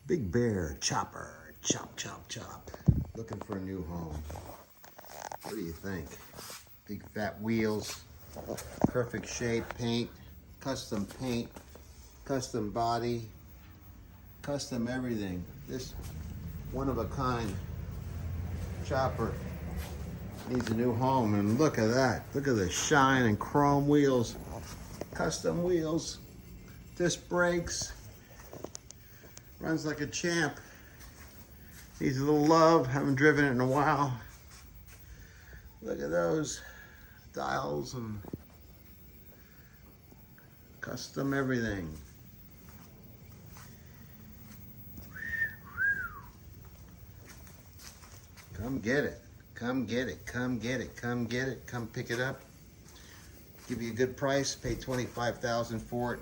Big Bear Chopper. Chop, chop, chop. Looking for a new home. What do you think? Big fat wheels, perfect shape, paint, custom body, custom everything. This one of a kind chopper needs a new home, and look at that. Look at the shine and chrome wheels, custom wheels, disc brakes, runs like a champ. Needs a little love. Haven't driven it in a while. Look at those dials and custom everything. Come get it. Come get it. Come get it. Come get it. Come pick it up. Give you a good price. Pay $25,000 for it.